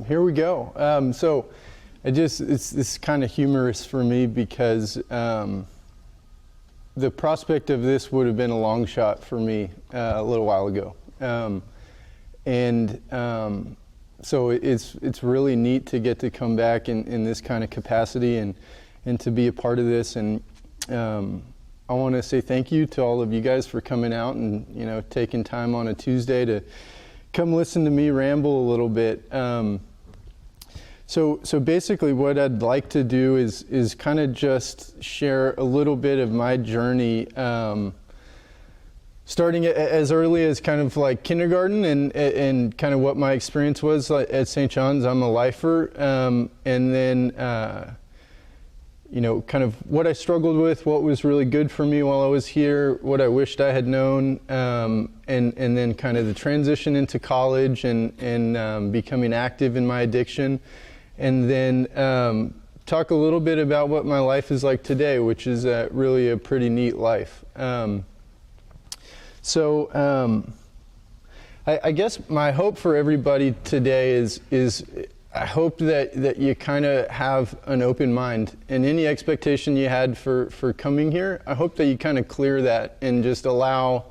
Here we go. So it's kind of humorous for me because the prospect of this would have been a long shot for me a little while ago. So it's really neat to get to come back in this kind of capacity and to be a part of this. And I want to say thank you to all of you guys for coming out and taking time on a Tuesday to come listen to me ramble a little bit. So basically what I'd like to do is kind of just share a little bit of my journey, starting as early as kind of like kindergarten and kind of what my experience was at St. John's. I'm a lifer, and then kind of what I struggled with, what was really good for me while I was here, what I wished I had known, and then kind of the transition into college and becoming active in my addiction, and then talk a little bit about what my life is like today, which is really a pretty neat life. I guess my hope for everybody today is I hope that you kind of have an open mind, and any expectation you had for coming here, I hope that you kind of clear that and just allow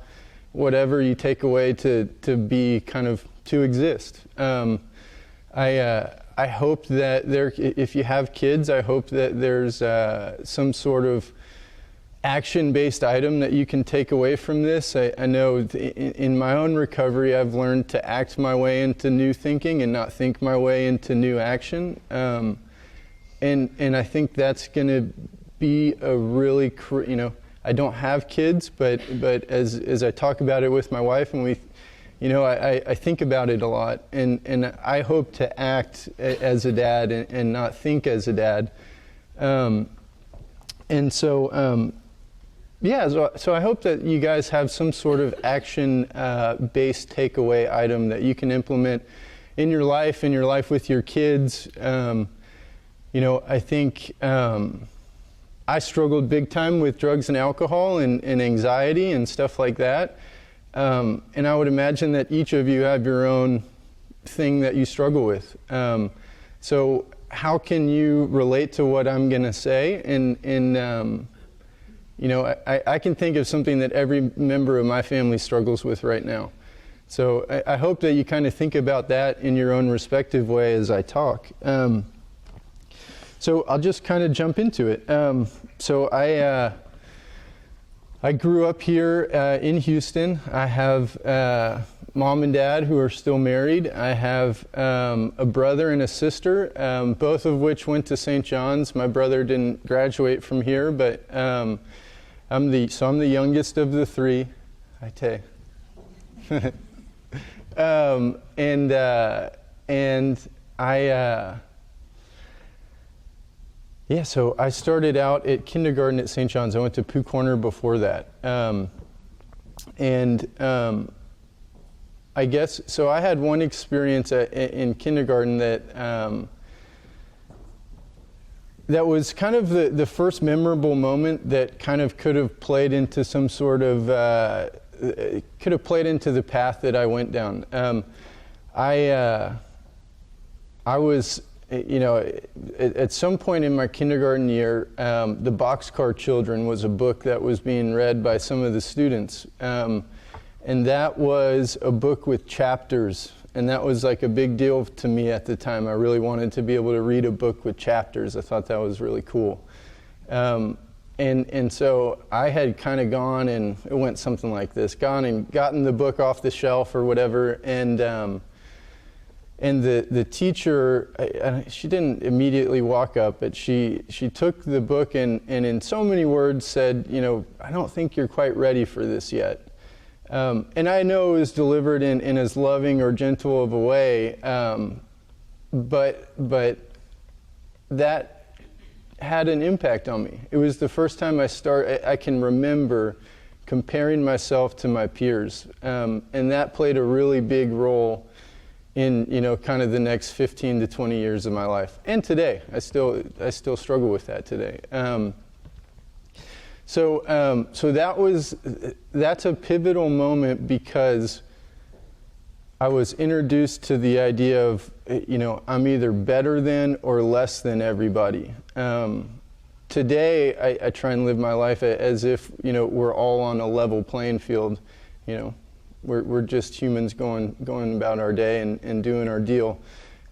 whatever you take away to be kind of to exist. I hope that if you have kids, I hope that there's some sort of action-based item that you can take away from this. I know in my own recovery, I've learned to act my way into new thinking and not think my way into new action. And I think that's going to be a really, I don't have kids, but as I talk about it with my wife, and I think about it a lot, and I hope to act as a dad and not think as a dad. So I hope that you guys have some sort of action-based takeaway item that you can implement in your life with your kids. I think I struggled big time with drugs and alcohol and anxiety and stuff like that. And I would imagine that each of you have your own thing that you struggle with. So how can you relate to what I'm going to say? I can think of something that every member of my family struggles with right now. So I hope that you kind of think about that in your own respective way as I talk. So I'll just kind of jump into it. I grew up here in Houston. I have mom and dad who are still married. I have a brother and a sister, both of which went to St. John's. My brother didn't graduate from here, but I'm the youngest of the three. Hi, Tay. So I started out at kindergarten at St. John's. I went to Pooh Corner before that. I guess, so I had one experience in kindergarten that was kind of the first memorable moment that kind of could have played into some sort of, could have played into the path that I went down. I was, at some point in my kindergarten year, The Boxcar Children was a book that was being read by some of the students. And that was a book with chapters. And that was like a big deal to me at the time. I really wanted to be able to read a book with chapters. I thought that was really cool. And so I had kind of gone, and it went something like this, gone and gotten the book off the shelf or whatever, and the teacher, she didn't immediately walk up, but she took the book and in so many words said, I don't think you're quite ready for this yet. And I know it was delivered in as loving or gentle of a way, but that had an impact on me. It was the first time I can remember comparing myself to my peers, and that played a really big role in kind of the next 15 to 20 years of my life. And today, I still struggle with that today. So that's a pivotal moment because I was introduced to the idea of, I'm either better than or less than everybody. Today, I try and live my life as if, we're all on a level playing field. We're just humans going about our day and doing our deal.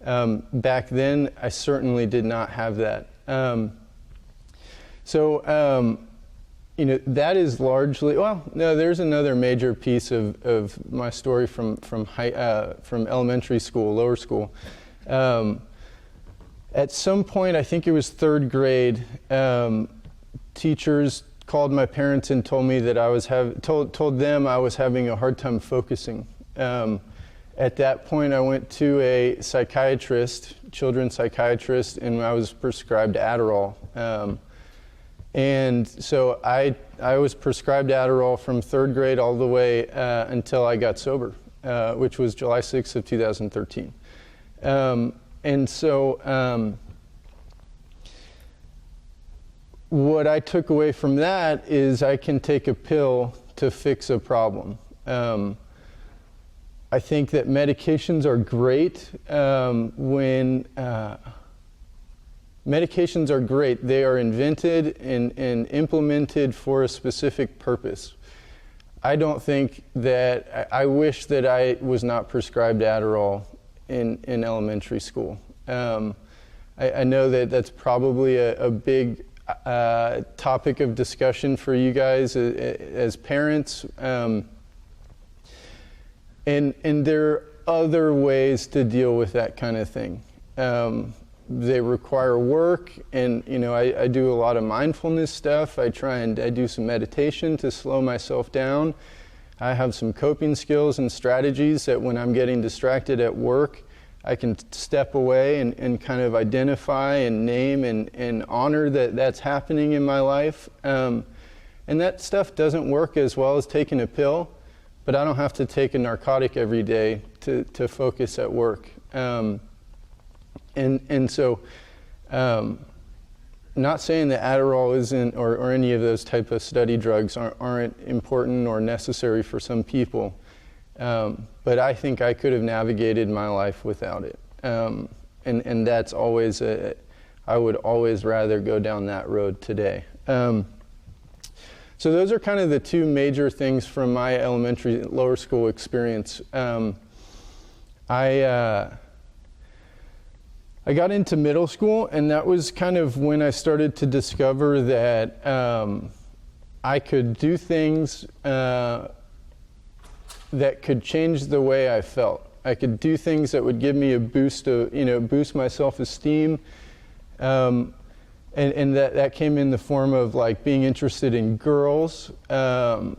Back then, I certainly did not have that. That is largely, there's another major piece of my story from elementary school, lower school. At some point, I think it was third grade, teachers called my parents and told me that told them I was having a hard time focusing. At that point, I went to a psychiatrist, children's psychiatrist, and I was prescribed Adderall. And so I was prescribed Adderall from third grade all the way until I got sober, which was July 6th of 2013. What I took away from that is I can take a pill to fix a problem. I think that medications are great medications are great. They are invented and implemented for a specific purpose. I don't think that, I wish that I was not prescribed Adderall in elementary school. I know that that's probably a big topic of discussion for you guys as parents. And there are other ways to deal with that kind of thing. They require work, and I do a lot of mindfulness stuff. I do some meditation to slow myself down. I have some coping skills and strategies that when I'm getting distracted at work, I can step away and kind of identify and name and honor that that's happening in my life. And that stuff doesn't work as well as taking a pill, but I don't have to take a narcotic every day to focus at work. Not saying that Adderall isn't, or any of those type of study drugs aren't important or necessary for some people, but I think I could have navigated my life without it. And that's always I would always rather go down that road today. So those are kind of the two major things from my elementary, lower school experience. I got into middle school, and that was kind of when I started to discover that I could do things that could change the way I felt. I could do things that would give me a boost my self-esteem, and that came in the form of like being interested in girls. I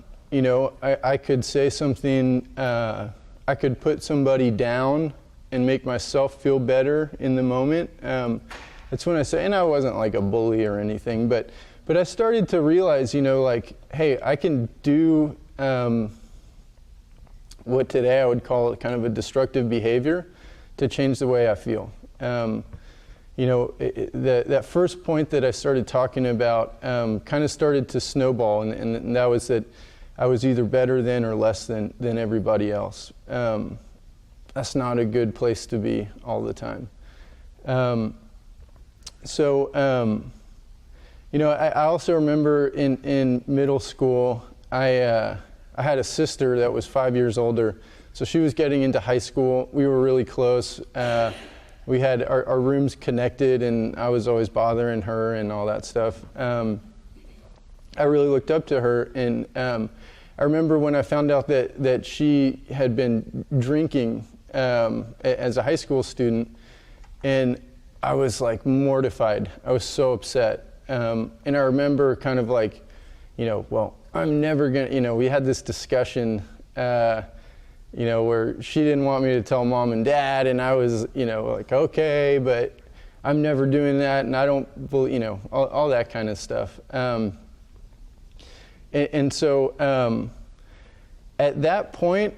could say something, I could put somebody down and make myself feel better in the moment. That's when I say, and I wasn't like a bully or anything, but I started to realize, hey, I can do what today I would call kind of a destructive behavior to change the way I feel. That first point that I started talking about kind of started to snowball, and that was that I was either better than or less than everybody else. That's not a good place to be all the time. I also remember in middle school, I had a sister that was 5 years older. So she was getting into high school. We were really close. We had our rooms connected, and I was always bothering her and all that stuff. I really looked up to her, and I remember when I found out that she had been drinking as a high school student, and I was like mortified. I was so upset. And I remember kind of like, I'm never gonna, we had this discussion, where she didn't want me to tell mom and dad, and I was, like, okay, but I'm never doing that, and I don't believe, all that kind of stuff. So at that point,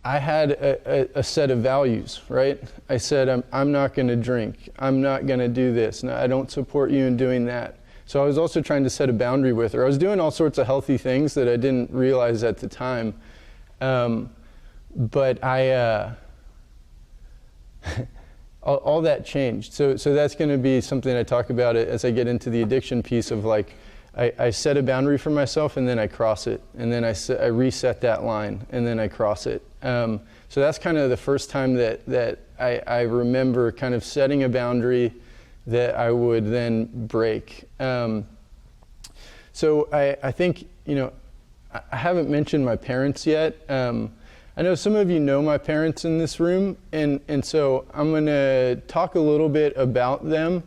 I had a set of values, right? I said, I'm not going to drink. I'm not going to do this. No, I don't support you in doing that. So I was also trying to set a boundary with her. I was doing all sorts of healthy things that I didn't realize at the time. But I all that changed. So that's going to be something I talk about as I get into the addiction piece of like, I set a boundary for myself and then I cross it, and then I reset that line and then I cross it. So that's kind of the first time that I remember kind of setting a boundary that I would then break. So I think, I haven't mentioned my parents yet. I know some of you know my parents in this room, and so I'm going to talk a little bit about them.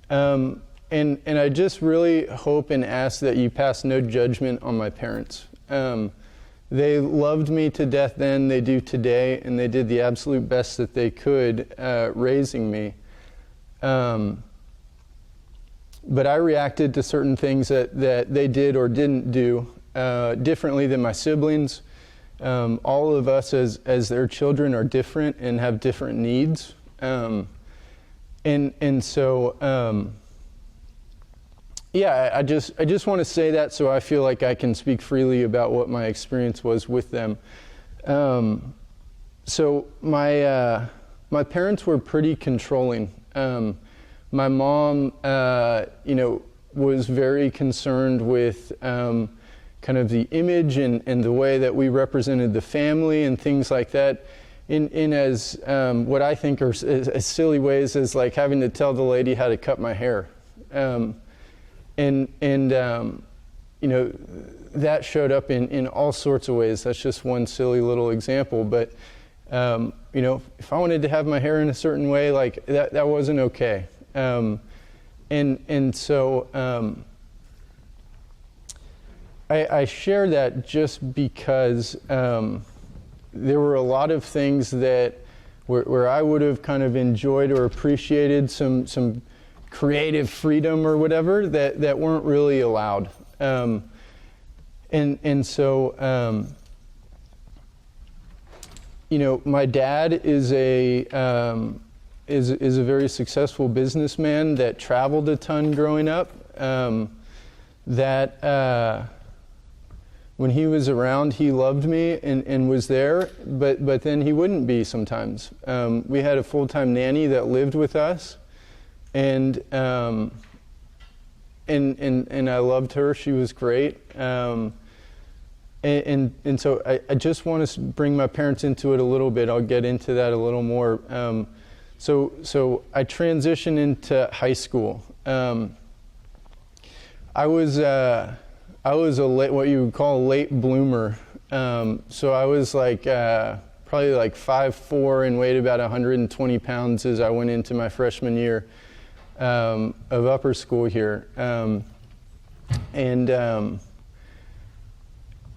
And I just really hope and ask that you pass no judgment on my parents. They loved me to death then, they do today, and they did the absolute best that they could raising me. But I reacted to certain things that they did or didn't do differently than my siblings. All of us as their children are different and have different needs. And so I just want to say that so I feel like I can speak freely about what my experience was with them. So my parents were pretty controlling. My mom, was very concerned with kind of the image and the way that we represented the family and things like that. In as what I think are as silly ways as like having to tell the lady how to cut my hair. That showed up in all sorts of ways. That's just one silly little example. But, if I wanted to have my hair in a certain way, like that wasn't okay. So I share that just because there were a lot of things that where I would have kind of enjoyed or appreciated some creative freedom or whatever that weren't really allowed. So my dad is a very successful businessman that traveled a ton growing up. When he was around, he loved me and was there, but then he wouldn't be sometimes. We had a full-time nanny that lived with us, and I loved her. She was great. So I just want to bring my parents into it a little bit. I'll get into that a little more. So I transitioned into high school. I was a what you would call a late bloomer. So I was like probably like 5'4" and weighed about 120 pounds as I went into my freshman year of upper school here.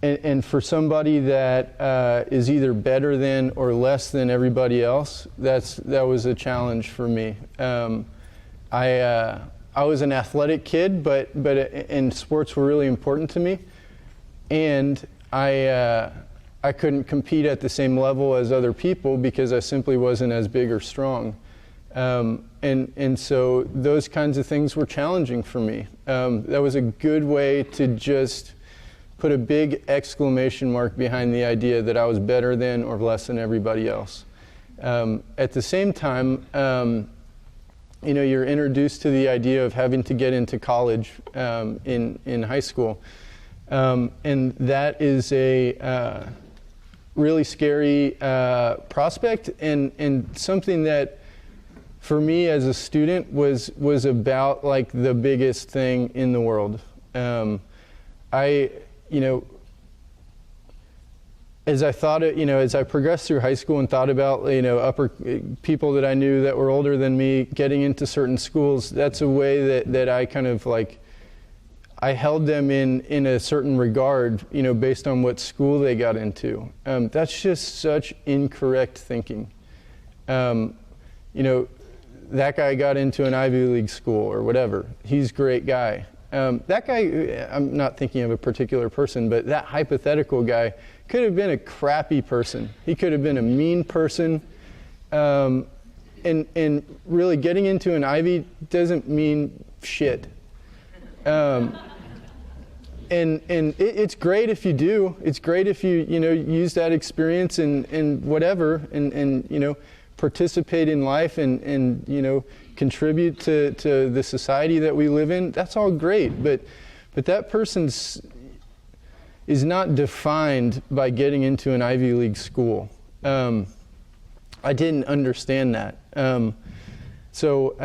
And for somebody that is either better than or less than everybody else, that was a challenge for me. I was an athletic kid, and sports were really important to me, and I couldn't compete at the same level as other people because I simply wasn't as big or strong, and so those kinds of things were challenging for me. That was a good way to just put a big exclamation mark behind the idea that I was better than or less than everybody else. At the same time, you're introduced to the idea of having to get into college in high school. And that is a really scary prospect and something that for me as a student was about like the biggest thing in the world. As I thought, as I progressed through high school and thought about, upper people that I knew that were older than me getting into certain schools, that's a way that I kind of like, I held them in a certain regard, based on what school they got into. That's just such incorrect thinking. That guy got into an Ivy League school or whatever. He's a great guy. That guy, I'm not thinking of a particular person, but that hypothetical guy could have been a crappy person. He could have been a mean person. And really getting into an Ivy doesn't mean shit. And it's great if you do. It's great if you use that experience and whatever. participate in life and contribute to the society that we live in, that's all great. But that person is not defined by getting into an Ivy League school. I didn't understand that. So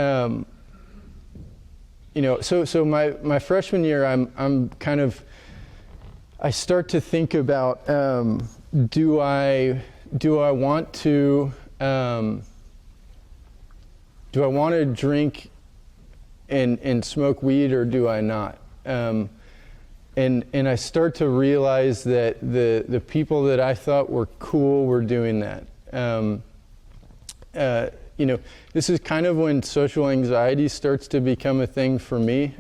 my freshman year, I start to think about, do I want to drink and smoke weed, or do I not? And I start to realize that the people that I thought were cool were doing that. This is kind of when social anxiety starts to become a thing for me.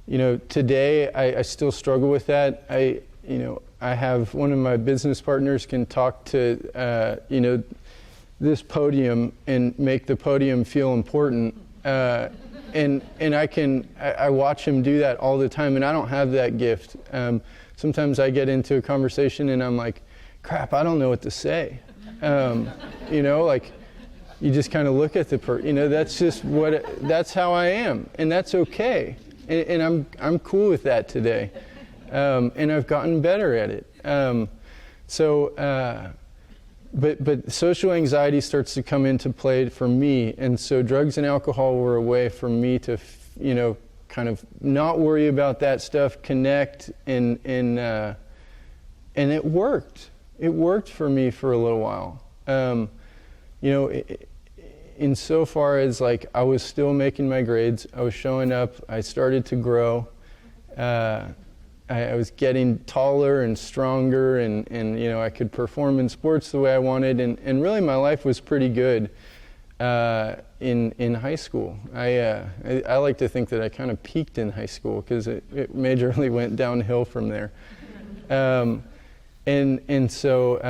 Today I still struggle with that. I have one of my business partners can talk to, this podium and make the podium feel important. And I watch him do that all the time, and I don't have that gift. Sometimes I get into a conversation and I'm like, crap, I don't know what to say. You just kind of look at the that's just that's how I am, and that's okay. And I'm cool with that today. And I've gotten better at it. But social anxiety starts to come into play for me, and so drugs and alcohol were a way for me to, kind of not worry about that stuff, connect, and it worked. It worked for me for a little while. Insofar as like I was still making my grades, I was showing up, I started to grow. I was getting taller and stronger, and I could perform in sports the way I wanted, and really my life was pretty good in high school. I like to think that I kind of peaked in high school, because it majorly went downhill from there. So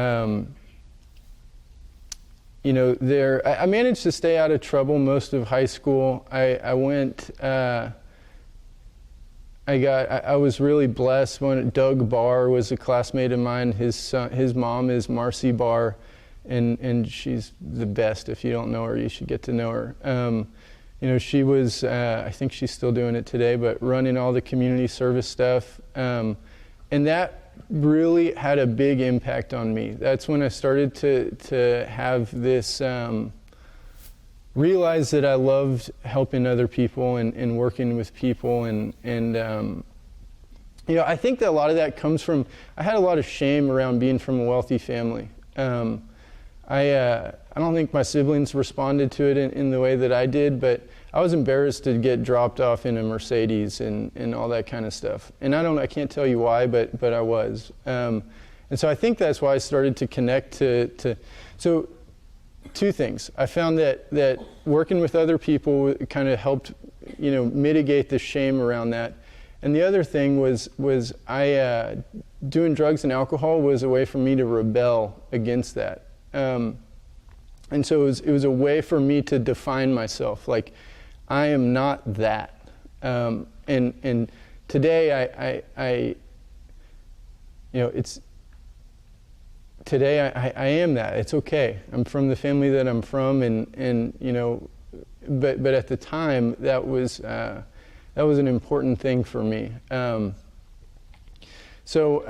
I managed to stay out of trouble most of high school. I was really blessed when Doug Barr was a classmate of mine. His mom is Marcy Barr, and she's the best. If you don't know her, you should get to know her. She was, I think she's still doing it today, but running all the community service stuff. And that really had a big impact on me. That's when I started to have this, realize that I loved helping other people and working with people, and I think that a lot of that comes from, I had a lot of shame around being from a wealthy family. I don't think my siblings responded to it in the way that I did, but I was embarrassed to get dropped off in a Mercedes and all that kind of stuff. And I can't tell you why, but I was. And so I think that's why I started to connect so two things. I found that working with other people kind of helped, mitigate the shame around that. And the other thing was doing drugs and alcohol was a way for me to rebel against that. And so it was a way for me to define myself. Like, I am not that. And today I am that. It's okay. I'm from the family that I'm from, but at the time that was an important thing for me. So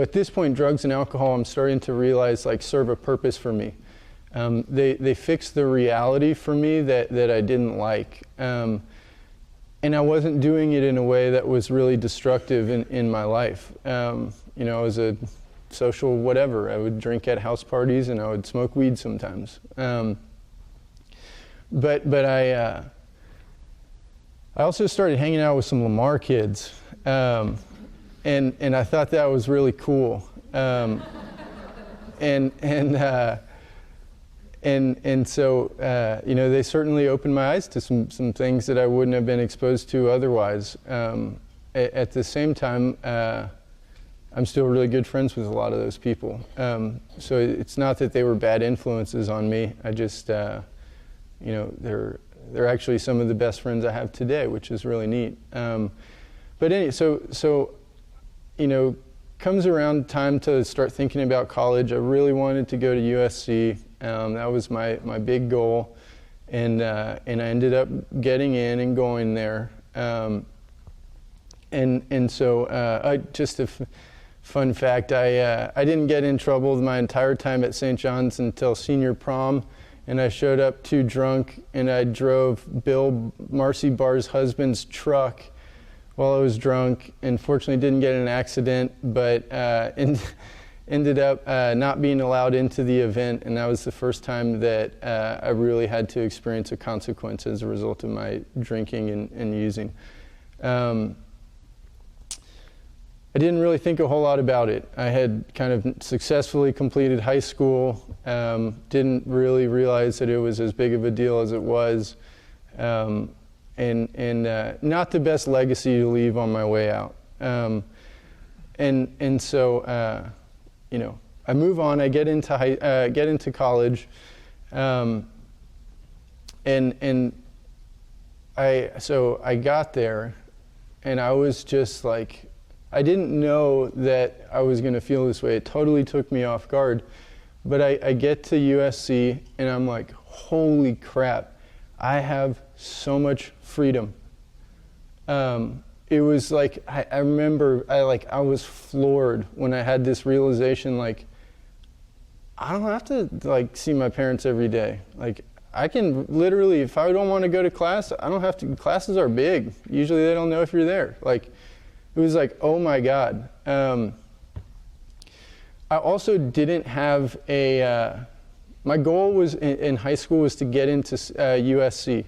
at this point, drugs and alcohol, I'm starting to realize, serve a purpose for me. They fixed the reality for me that I didn't like. And I wasn't doing it in a way that was really destructive in my life. I was a social whatever. I would drink at house parties and I would smoke weed sometimes. But I also started hanging out with some Lamar kids. And I thought that was really cool. And so they certainly opened my eyes to some things that I wouldn't have been exposed to otherwise. At the same time, I'm still really good friends with a lot of those people. So it's not that they were bad influences on me. I just, they're actually some of the best friends I have today, which is really neat. But anyway, so comes around time to start thinking about college. I really wanted to go to USC. That was my big goal, and I ended up getting in and going there. So just a fun fact, I didn't get in trouble my entire time at St. John's until senior prom, and I showed up too drunk, and I drove Bill Marcy Barr's husband's truck while I was drunk, and fortunately didn't get in an accident, but ended up not being allowed into the event, and that was the first time that I really had to experience a consequence as a result of my drinking and using. I didn't really think a whole lot about it. I had kind of successfully completed high school, didn't really realize that it was as big of a deal as it was, and not the best legacy to leave on my way out. So I move on. I get into college, I got there, and I was just like, I didn't know that I was going to feel this way. It totally took me off guard. But I get to USC, and I'm like, holy crap, I have so much freedom. It was like, I remember, I was floored when I had this realization, like, I don't have to, see my parents every day. Like, I can literally, if I don't want to go to class, I don't have to. Classes are big. Usually they don't know if you're there. It was like, oh my God. I also didn't have my goal was in high school was to get into USC.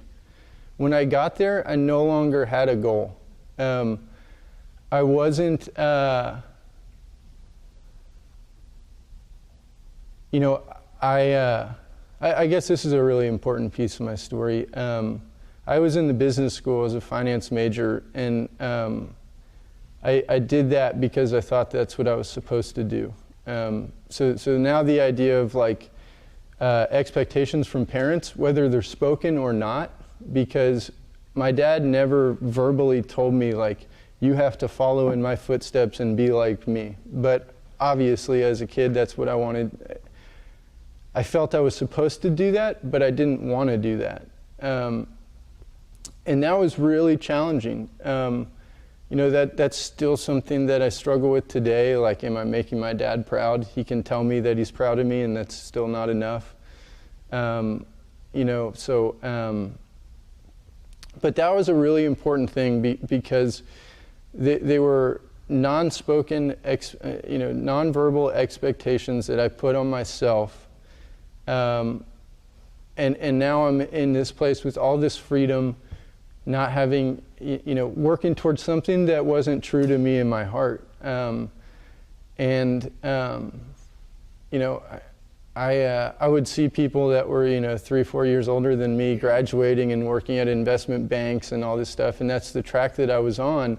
When I got there, I no longer had a goal. I wasn't, I guess this is a really important piece of my story. I was in the business school as a finance major, and I did that because I thought that's what I was supposed to do. So now the idea of expectations from parents, whether they're spoken or not, because my dad never verbally told me you have to follow in my footsteps and be like me. But obviously as a kid, that's what I wanted. I felt I was supposed to do that, but I didn't want to do that. And that was really challenging. That's still something that I struggle with today. Am I making my dad proud? He can tell me that he's proud of me, and that's still not enough. But that was a really important thing because they were non-spoken, nonverbal expectations that I put on myself. And now I'm in this place with all this freedom, not having, working towards something that wasn't true to me in my heart. I would see people that were, 3 or 4 years older than me graduating and working at investment banks and all this stuff, and that's the track that I was on.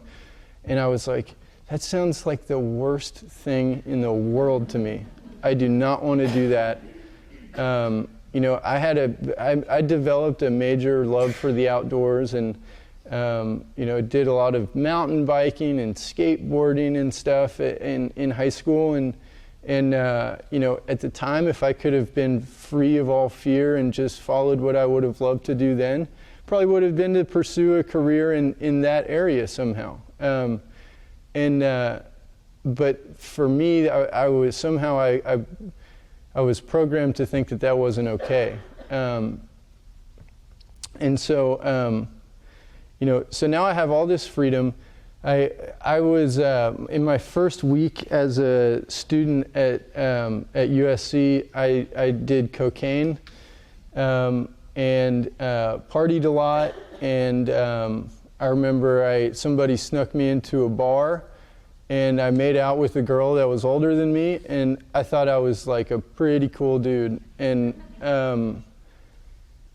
And I was like, that sounds like the worst thing in the world to me. I do not want to do that. I developed a major love for the outdoors, and did a lot of mountain biking and skateboarding and stuff in high school, and at the time, if I could have been free of all fear and just followed what I would have loved to do then, probably would have been to pursue a career in that area somehow. But for me, I was programmed to think that wasn't okay. So now I have all this freedom. I was in my first week as a student at USC. I did cocaine and partied a lot. And I remember somebody snuck me into a bar, and I made out with a girl that was older than me, and I thought I was a pretty cool dude. And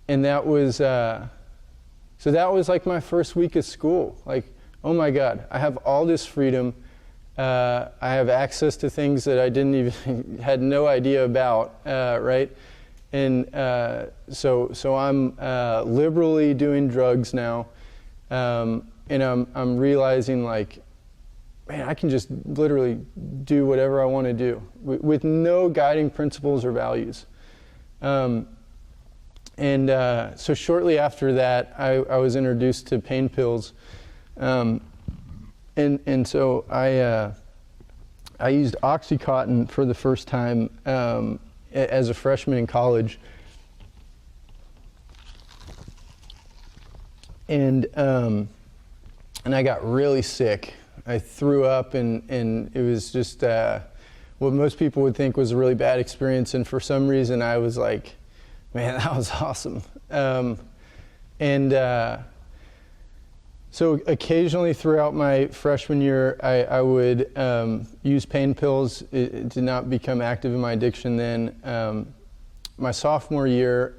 that was so that was my first week of school. Oh my God, I have all this freedom. I have access to things that I didn't even had no idea about, right? And so I'm liberally doing drugs now, and I'm realizing man, I can just literally do whatever I want to do with no guiding principles or values. So shortly after that, I was introduced to pain pills. And so I used OxyContin for the first time as a freshman in college. And I got really sick. I threw up, and it was just what most people would think was a really bad experience. And for some reason, I was like, man, that was awesome. So occasionally throughout my freshman year, I would use pain pills. It did not become active in my addiction then. My sophomore year,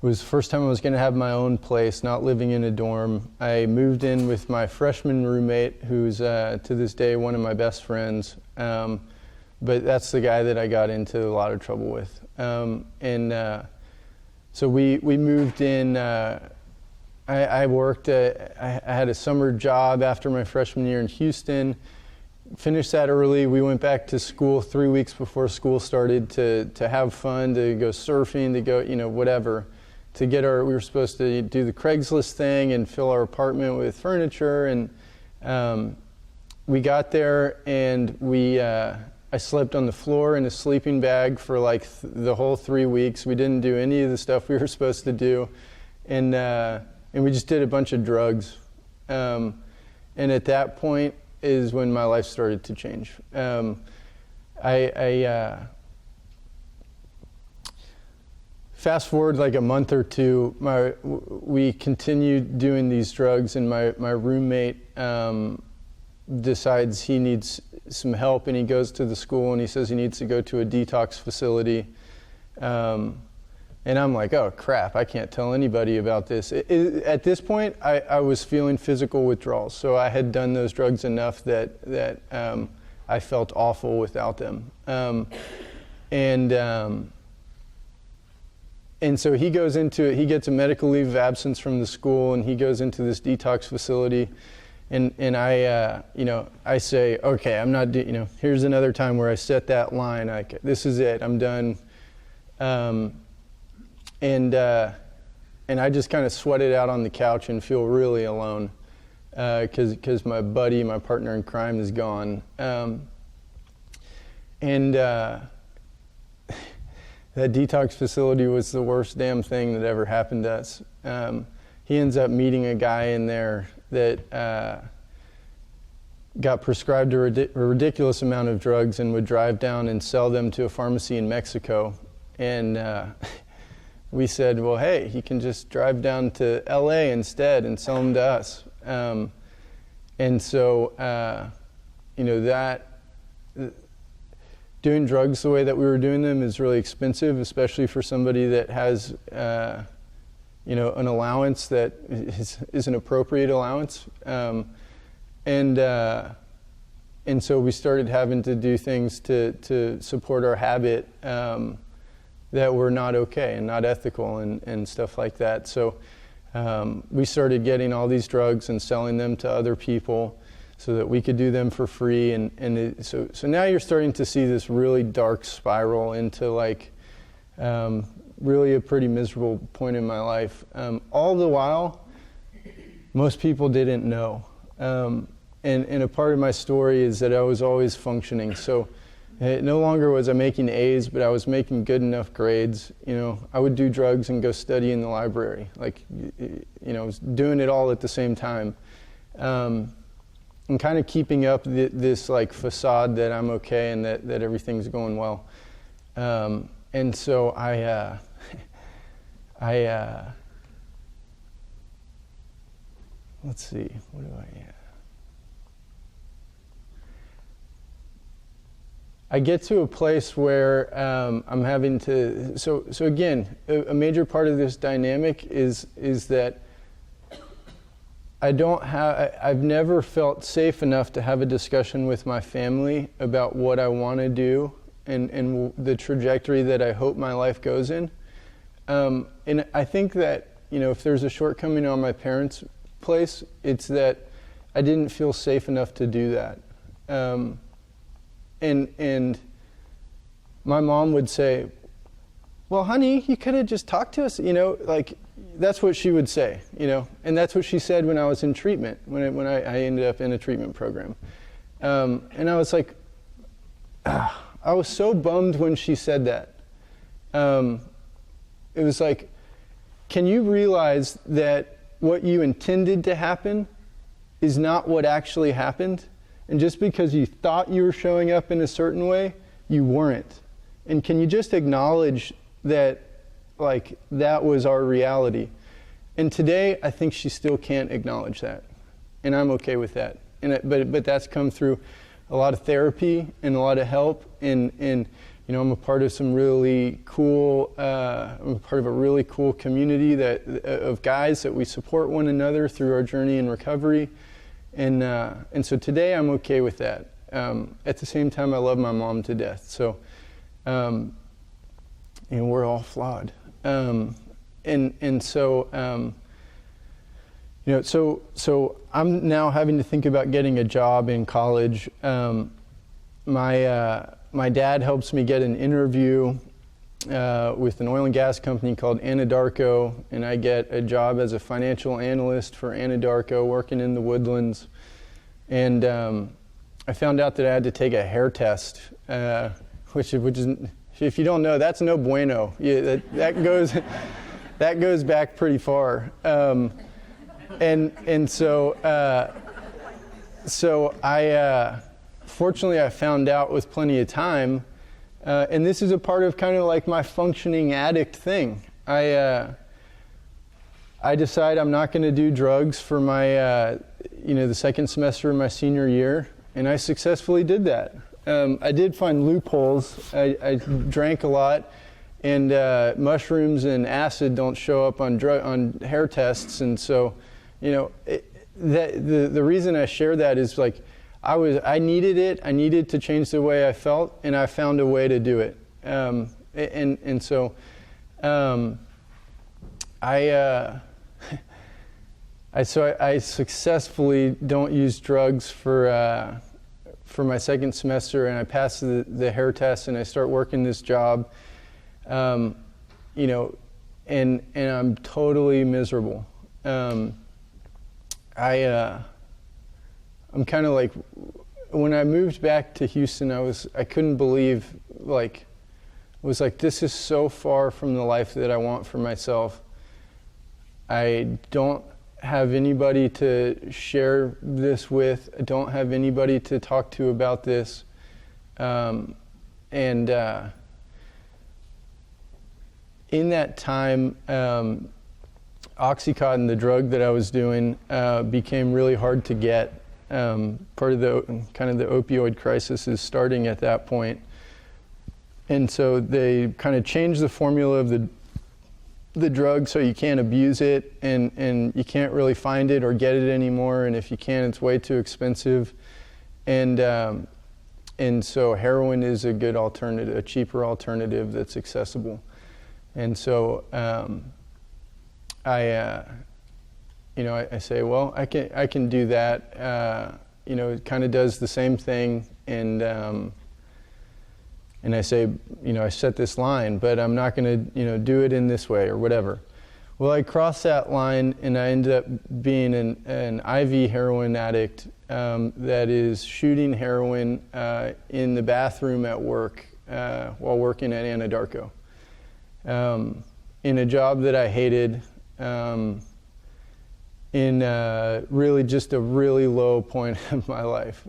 it was the first time I was going to have my own place, not living in a dorm. I moved in with my freshman roommate, who's to this day one of my best friends. But that's the guy that I got into a lot of trouble with. So we moved in. I worked. I had a summer job after my freshman year in Houston. Finished that early. We went back to school 3 weeks before school started to have fun, to go surfing, to go, whatever. We were supposed to do the Craigslist thing and fill our apartment with furniture. And we got there, and I slept on the floor in a sleeping bag for like the whole 3 weeks. We didn't do any of the stuff we were supposed to do. And we just did a bunch of drugs. And at that point is when my life started to change. Fast forward like a month or two, we continued doing these drugs, and my roommate decides he needs some help, and he goes to the school and he says he needs to go to a detox facility. And I'm like, oh crap, I can't tell anybody about this. At this point, I was feeling physical withdrawals, so I had done those drugs enough that I felt awful without them. And so he goes into it. He gets a medical leave of absence from the school, and he goes into this detox facility. And I say, okay, I'm not, here's another time where I set that line. This is it. I'm done. And I just kind of sweat it out on the couch and feel really alone because my buddy, my partner in crime, is gone. That detox facility was the worst damn thing that ever happened to us. He ends up meeting a guy in there that got prescribed a ridiculous amount of drugs and would drive down and sell them to a pharmacy in Mexico. And we said, well, hey, he can just drive down to LA instead and sell them to us. And so, doing drugs the way that we were doing them is really expensive, especially for somebody that has, an allowance that is an appropriate allowance. And so we started having to do things to support our habit that were not okay and not ethical and stuff like that. So we started getting all these drugs and selling them to other people so that we could do them for free. So now you're starting to see this really dark spiral into really a pretty miserable point in my life. All the while, most people didn't know. And a part of my story is that I was always functioning. So no longer was I making A's, but I was making good enough grades. I would do drugs and go study in the library. I was doing it all at the same time. And kind of keeping up this facade that I'm okay and that everything's going well. And so I let's see, what do I get to a place where I'm having to, so again, a major part of this dynamic is that I've never felt safe enough to have a discussion with my family about what I want to do and the trajectory that I hope my life goes in. And I think that, if there's a shortcoming on my parents' place, it's that I didn't feel safe enough to do that. And my mom would say, well, honey, you could have just talked to us, like that's what she would say, and that's what she said when I was in treatment, when I ended up in a treatment program. And I was like, I was so bummed when she said that. It was like, can you realize that what you intended to happen is not what actually happened? And just because you thought you were showing up in a certain way, you weren't. And can you just acknowledge that, like, that was our reality? And today, I think she still can't acknowledge that. And I'm okay with that. But that's come through a lot of therapy and a lot of help. And I'm a part of some really cool, I'm a part of a really cool community of guys that we support one another through our journey in recovery. And so today I'm okay with that. At the same time, I love my mom to death. So, we're all flawed. So I'm now having to think about getting a job in college. My dad helps me get an interview with an oil and gas company called Anadarko, and I get a job as a financial analyst for Anadarko, working in the Woodlands. And I found out that I had to take a hair test, which is, if you don't know, that's no bueno. Yeah, that goes back pretty far. So I fortunately I found out with plenty of time, and this is a part of kind of like my functioning addict thing. I decide I'm not going to do drugs for my the second semester of my senior year, and I successfully did that. I did find loopholes. I drank a lot, and mushrooms and acid don't show up on hair tests, and so the reason I share that is like I needed it. I needed to change the way I felt, and I found a way to do it. I successfully don't use drugs for my second semester, and I pass the hair test, and I start working this job, and I'm totally miserable. I'm kind of like, when I moved back to Houston, I couldn't believe, this is so far from the life that I want for myself. I don't have anybody to share this with. I don't have anybody to talk to about this. In that time, Oxycontin, the drug that I was doing, became really hard to get. Part of the opioid crisis is starting at that point. And so they kind of changed the formula of the drug so you can't abuse it, and you can't really find it or get it anymore, and if you can, it's way too expensive. And so heroin is a good alternative, a cheaper alternative that's accessible. And so I say, well, I can do that. It kind of does the same thing, and I say, I set this line, but I'm not going to, do it in this way or whatever. Well, I crossed that line, and I ended up being an IV heroin addict that is shooting heroin in the bathroom at work while working at Anadarko, in a job that I hated. In really just a really low point of my life.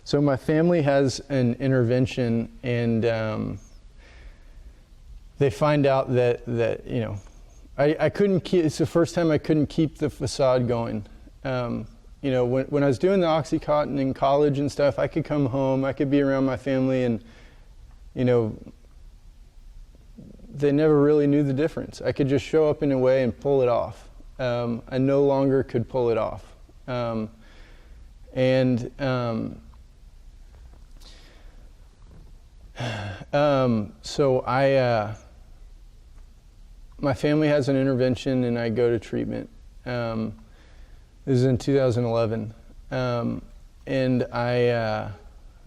So my family has an intervention, and they find out that I couldn't keep, it's the first time I couldn't keep the facade going. When I was doing the Oxycontin in college and stuff, I could come home, I could be around my family, and they never really knew the difference. I could just show up in a way and pull it off. I no longer could pull it off. So my family has an intervention, and I go to treatment. This is in 2011. And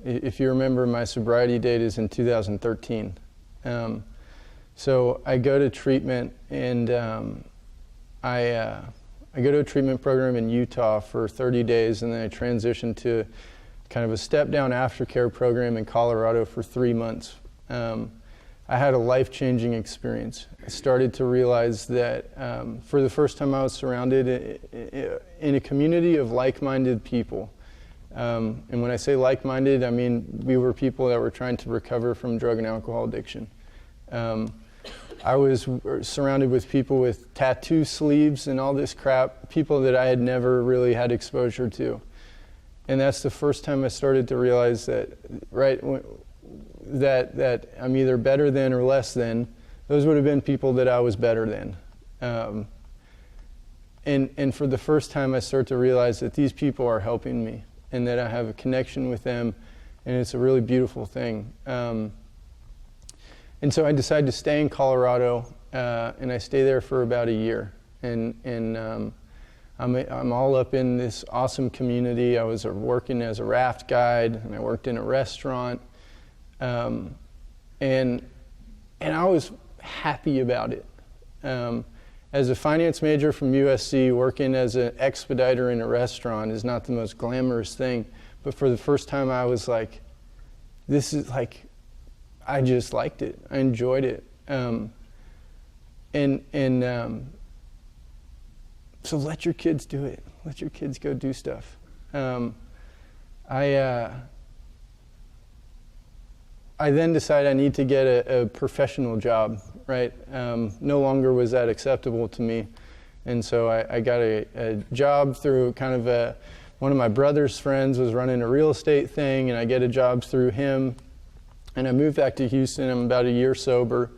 if you remember, my sobriety date is in 2013. So I go to treatment, and I go to a treatment program in Utah for 30 days, and then I transition to kind of a step-down aftercare program in Colorado for 3 months. I had a life-changing experience. I started to realize that for the first time I was surrounded in a community of like-minded people. And when I say like-minded, I mean we were people that were trying to recover from drug and alcohol addiction. I was surrounded with people with tattoo sleeves and all this crap, people that I had never really had exposure to. And that's the first time I started to realize that, right, that I'm either better than or less than. Those would have been people that I was better than. And for the first time I start to realize that these people are helping me and that I have a connection with them, and it's a really beautiful thing. And so I decided to stay in Colorado, and I stay there for about a year. And I'm all up in this awesome community. I was working as a raft guide, and I worked in a restaurant, and I was happy about it. As a finance major from USC, working as an expediter in a restaurant is not the most glamorous thing, but for the first time I was like, this is like, I just liked it. I enjoyed it. So let your kids do it. Let your kids go do stuff. I then decided I need to get a professional job, right? No longer was that acceptable to me. And so I got a job through kind of one of my brother's friends was running a real estate thing, and I get a job through him. And I moved back to Houston. I'm about a year sober.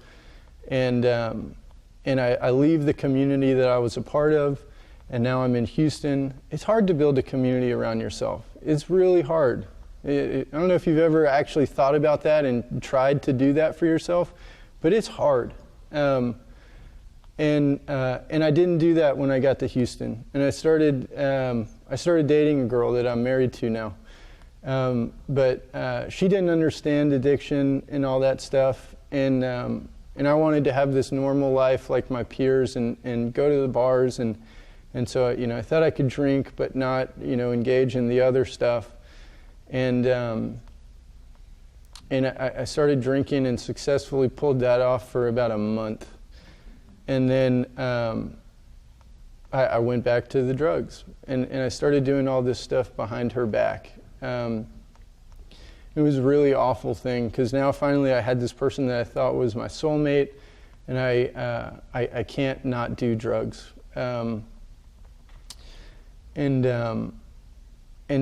And I leave the community that I was a part of, and now I'm in Houston. It's hard to build a community around yourself. It's really hard. I don't know if you've ever actually thought about that and tried to do that for yourself, but it's hard. And I didn't do that when I got to Houston. And I started dating a girl that I'm married to now. But she didn't understand addiction and all that stuff, and I wanted to have this normal life like my peers and go to the bars, and so I thought I could drink but not engage in the other stuff, and I started drinking and successfully pulled that off for about a month, and then I went back to the drugs, and I started doing all this stuff behind her back. It was a really awful thing, because now finally I had this person that I thought was my soulmate, and I can't not do drugs. And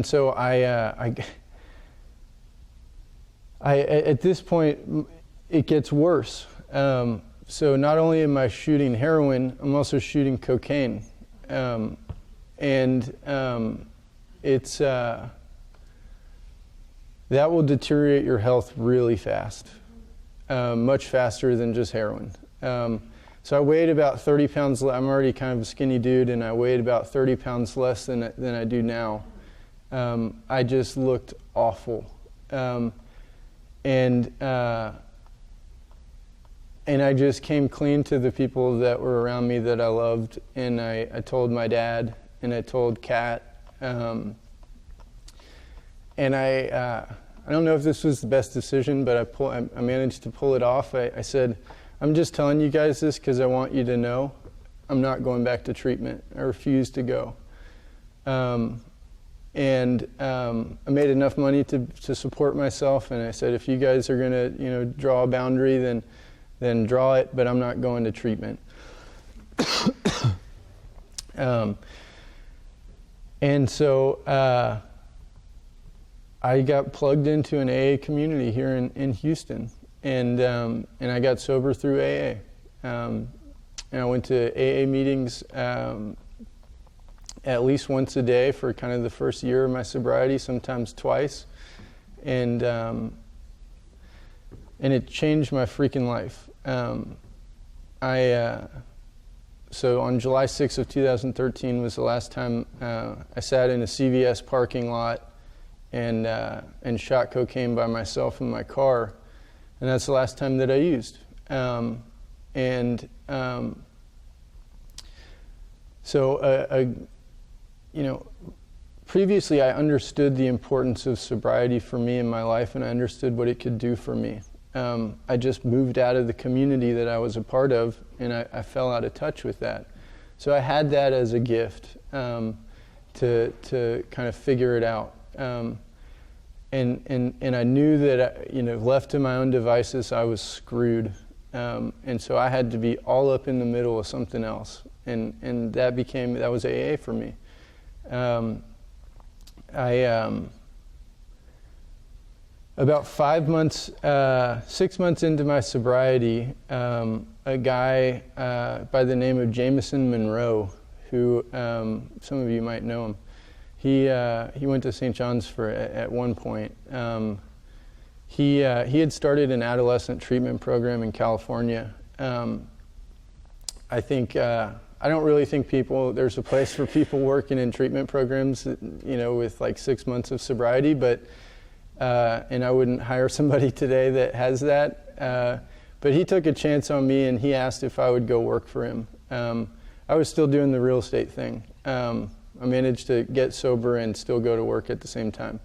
so I at this point it gets worse. So not only am I shooting heroin, I'm also shooting cocaine, it's that will deteriorate your health really fast, much faster than just heroin. So I weighed about 30 pounds. I'm already kind of a skinny dude, and I weighed about 30 pounds less than I do now. I just looked awful, and I just came clean to the people that were around me that I loved, and I told my dad, and I told Kat. And I don't know if this was the best decision, but I managed to pull it off. I said, I'm just telling you guys this because I want you to know I'm not going back to treatment. I refuse to go. I made enough money to support myself, and I said, if you guys are going to draw a boundary, then draw it, but I'm not going to treatment. And so I got plugged into an AA community here in Houston, and I got sober through AA. And I went to AA meetings at least once a day for kind of the first year of my sobriety, sometimes twice, and it changed my freaking life. So on July 6th of 2013 was the last time I sat in a CVS parking lot and shot cocaine by myself in my car, and that's the last time that I used. Previously I understood the importance of sobriety for me in my life, and I understood what it could do for me. I just moved out of the community that I was a part of, and I fell out of touch with that. So I had that as a gift to kind of figure it out. And I knew that, left to my own devices, I was screwed. And so I had to be all up in the middle of something else. And that was AA for me. About 6 months into my sobriety, a guy by the name of Jameson Monroe, who some of you might know him, he went to St. John's at one point. He had started an adolescent treatment program in California. I don't really think there's a place for people working in treatment programs, with like 6 months of sobriety, but and I wouldn't hire somebody today that has that. But he took a chance on me, and he asked if I would go work for him. I was still doing the real estate thing. I managed to get sober and still go to work at the same time.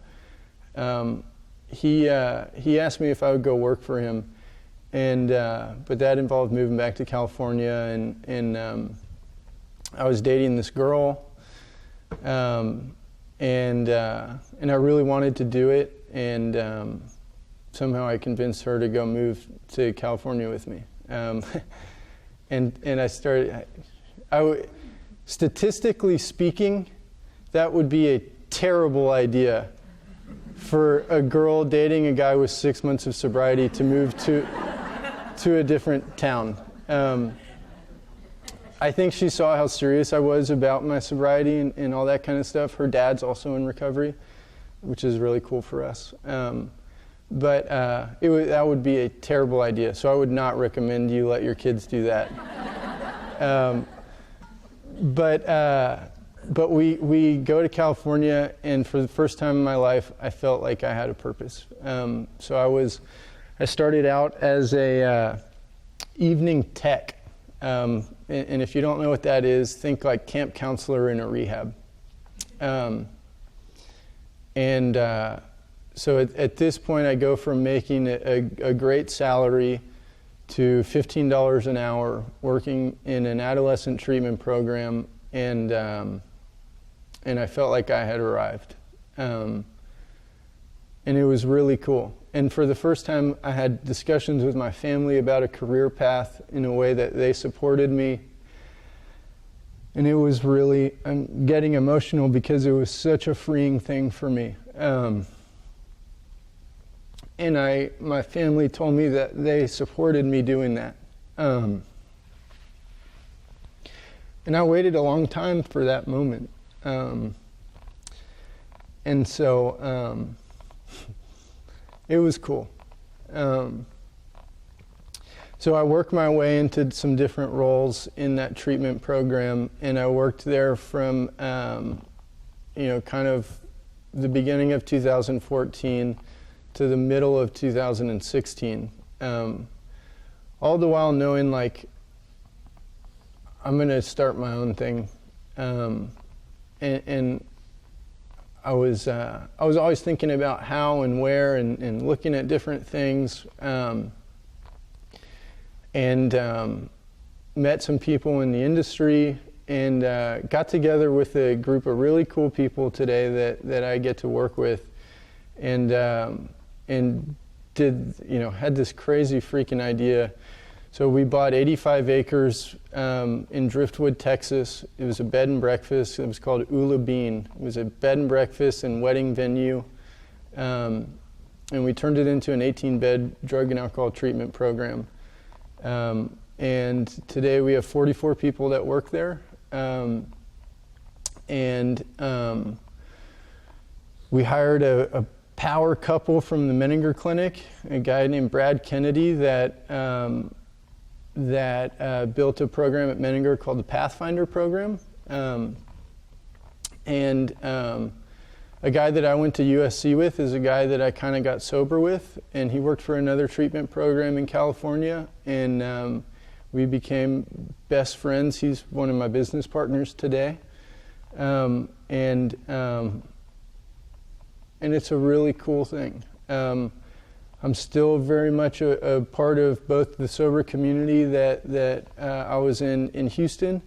He asked me if I would go work for him, but that involved moving back to California, and I was dating this girl, and I really wanted to do it, and somehow I convinced her to go move to California with me, and I started. Statistically speaking, that would be a terrible idea for a girl dating a guy with 6 months of sobriety to move to a different town. I think she saw how serious I was about my sobriety and all that kind of stuff. Her dad's also in recovery, which is really cool for us. But that would be a terrible idea, so I would not recommend you let your kids do that. But we go to California, and for the first time in my life, I felt like I had a purpose. So I started out as a evening tech, and if you don't know what that is, think like camp counselor in a rehab. So at this point, I go from making a great salary to $15 an hour, working in an adolescent treatment program, and I felt like I had arrived. And it was really cool. And for the first time, I had discussions with my family about a career path in a way that they supported me. And it was really, I'm getting emotional because it was such a freeing thing for me. And my family told me that they supported me doing that. And I waited a long time for that moment. And so it was cool. So I worked my way into some different roles in that treatment program, and I worked there from, kind of the beginning of 2014 to the middle of 2016. All the while knowing, like, I'm going to start my own thing. And I was always thinking about how and where and looking at different things. Met some people in the industry, and got together with a group of really cool people today that I get to work with, and did, had this crazy freaking idea. So we bought 85 acres in Driftwood, Texas. It was a bed and breakfast. It was called Ula Bean. It was a bed and breakfast and wedding venue. And we turned it into an 18-bed drug and alcohol treatment program. And today we have 44 people that work there. We hired a power couple from the Menninger Clinic, a guy named Brad Kennedy that that built a program at Menninger called the Pathfinder program. A guy that I went to USC with is a guy that I kind of got sober with, and he worked for another treatment program in California, and we became best friends. He's one of my business partners today. And it's a really cool thing. I'm still very much a part of both the sober community that I was in Houston.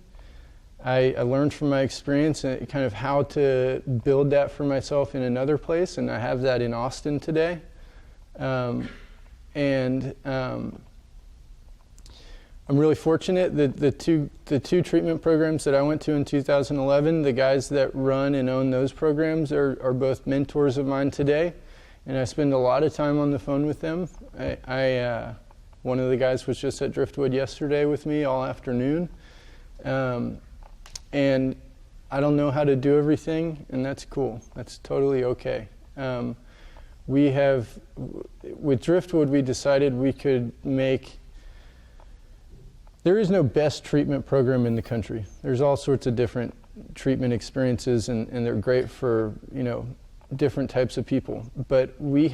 I learned from my experience and kind of how to build that for myself in another place, and I have that in Austin today. I'm really fortunate that the two treatment programs that I went to in 2011, the guys that run and own those programs are both mentors of mine today, and I spend a lot of time on the phone with them. One of the guys was just at Driftwood yesterday with me all afternoon. And I don't know how to do everything, and that's cool. That's totally okay. With Driftwood, we decided we could there is no best treatment program in the country. There's all sorts of different treatment experiences, and they're great for, different types of people. But we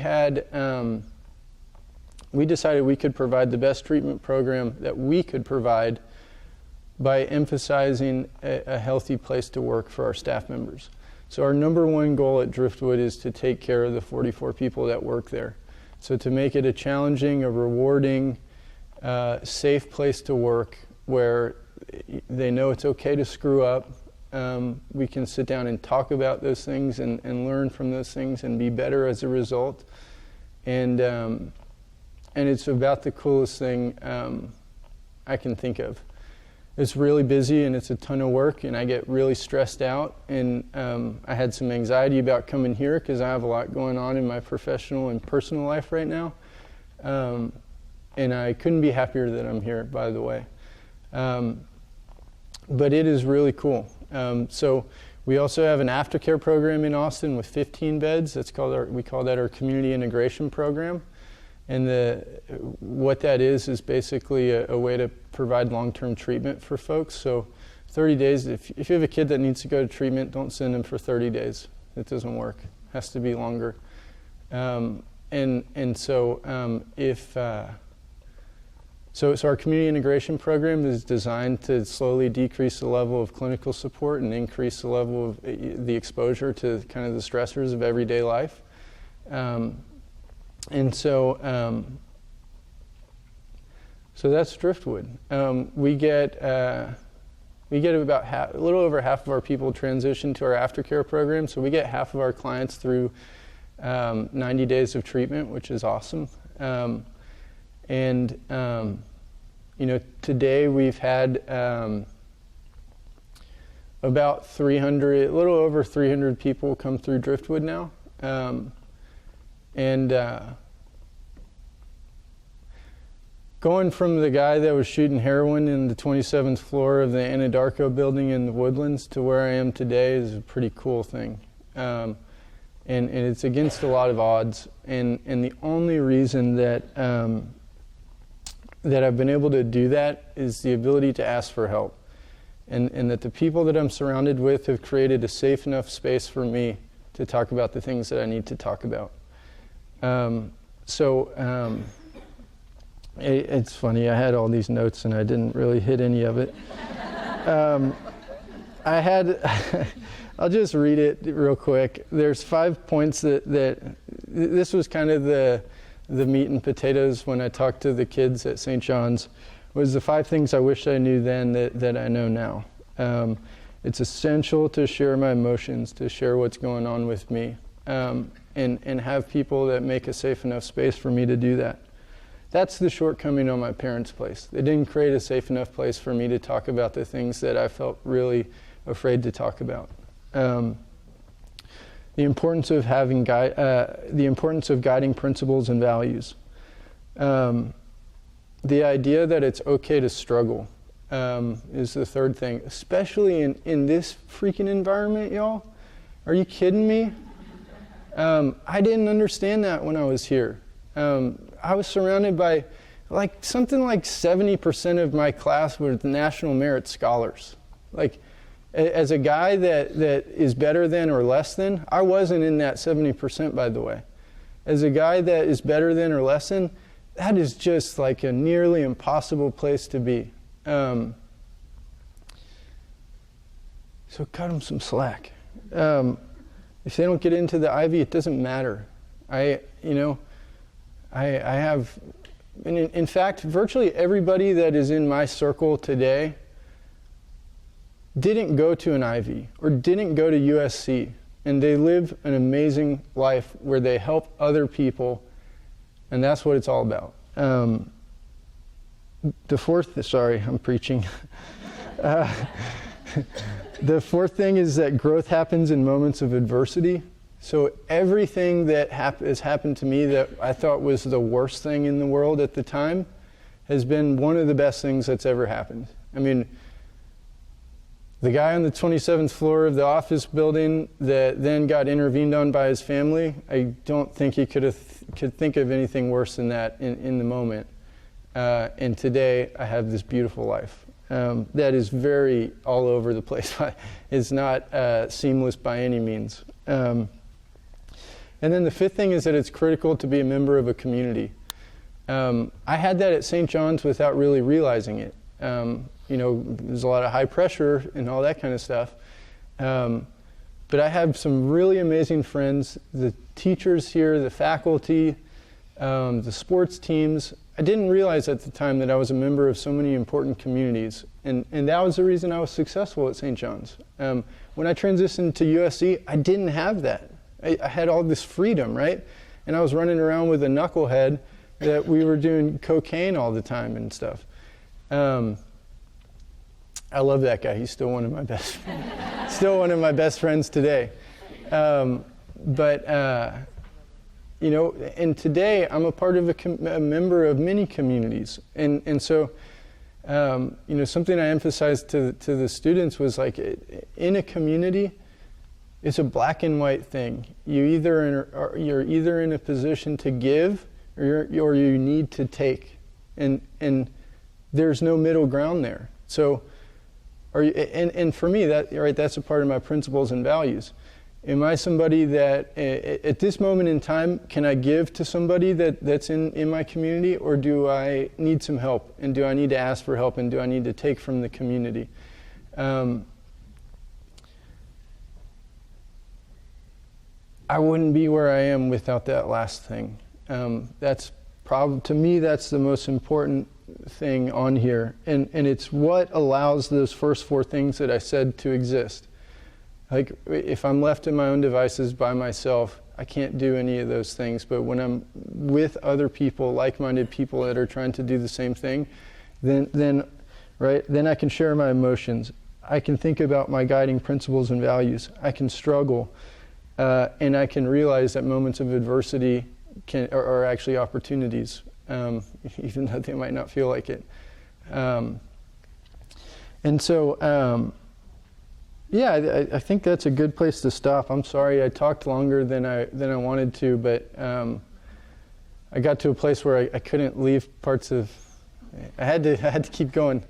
decided we could provide the best treatment program that we could provide by emphasizing a healthy place to work for our staff members. So our number one goal at Driftwood is to take care of the 44 people that work there. So to make it a challenging, a rewarding, safe place to work where they know it's okay to screw up. We can sit down and talk about those things and learn from those things and be better as a result. And it's about the coolest thing I can think of. It's really busy and it's a ton of work, and I get really stressed out, and I had some anxiety about coming here because I have a lot going on in my professional and personal life right now, and I couldn't be happier that I'm here, by the way. But it is really cool. So we also have an aftercare program in Austin with 15 beds. We call that our community integration program. And what that is basically a way to provide long-term treatment for folks. So 30 days, if you have a kid that needs to go to treatment, don't send them for 30 days. It doesn't work. It has to be longer. So our community integration program is designed to slowly decrease the level of clinical support and increase the level of the exposure to kind of the stressors of everyday life. So that's Driftwood. We get about a little over half of our people transition to our aftercare program. So we get half of our clients through 90 days of treatment, which is awesome. Today we've had about 300, a little over 300 people come through Driftwood now. Going from the guy that was shooting heroin in the 27th floor of the Anadarko building in the Woodlands to where I am today is a pretty cool thing. And it's against a lot of odds. And the only reason that I've been able to do that is the ability to ask for help. And that the people that I'm surrounded with have created a safe enough space for me to talk about the things that I need to talk about. It's funny, I had all these notes and I didn't really hit any of it. I'll just read it real quick. There's 5 points that this was kind of the meat and potatoes when I talked to the kids at St. John's, was the 5 things I wish I knew then that I know now. It's essential to share my emotions, to share what's going on with me, and have people that make a safe enough space for me to do that. That's the shortcoming on my parents' place. They didn't create a safe enough place for me to talk about the things that I felt really afraid to talk about. The importance of having the importance of guiding principles and values. The idea that it's okay to struggle is the third thing, especially in this freaking environment, y'all. Are you kidding me? I didn't understand that when I was here. I was surrounded by like something like 70% of my class were the National Merit Scholars. Like, as a guy that is better than or less than, I wasn't in that 70%, by the way. As a guy that is better than or less than, that is just like a nearly impossible place to be. So cut them some slack. If they don't get into the Ivy, it doesn't matter. I have, and in fact, virtually everybody that is in my circle today didn't go to an Ivy or didn't go to USC, and they live an amazing life where they help other people, and that's what it's all about. Sorry, I'm preaching. The fourth thing is that growth happens in moments of adversity. So everything that has happened to me that I thought was the worst thing in the world at the time has been one of the best things that's ever happened. I mean, the guy on the 27th floor of the office building that then got intervened on by his family, I don't think he could think of anything worse than that in the moment. And today I have this beautiful life. That is very all over the place. It's not seamless by any means. And then the fifth thing is that it's critical to be a member of a community. I had that at St. John's without really realizing it. There's a lot of high pressure and all that kind of stuff. But I have some really amazing friends, the teachers here, the faculty, the sports teams. I didn't realize at the time that I was a member of so many important communities, and that was the reason I was successful at St. John's. When I transitioned to USC, I didn't have that. I had all this freedom, right? And I was running around with a knucklehead that we were doing cocaine all the time and stuff. I love that guy. He's still one of my best friends today. And today I'm a part of a member of many communities. And so, something I emphasized to the students was like, in a community, it's a black and white thing. You're either in a position to give or you need to take. And there's no middle ground there. So, and for me, that's a part of my principles and values. Am I somebody that, at this moment in time, can I give to somebody that's in my community, or do I need some help? And do I need to ask for help? And do I need to take from the community? I wouldn't be where I am without that last thing. To me, that's the most important thing on here. And it's what allows those first four things that I said to exist. Like, if I'm left to my own devices by myself, I can't do any of those things. But when I'm with other people, like-minded people that are trying to do the same thing, then I can share my emotions. I can think about my guiding principles and values. I can struggle, and I can realize that moments of adversity are actually opportunities, even though they might not feel like it. I think that's a good place to stop. I'm sorry I talked longer than I wanted to, but I got to a place where I couldn't leave parts of. I had to keep going.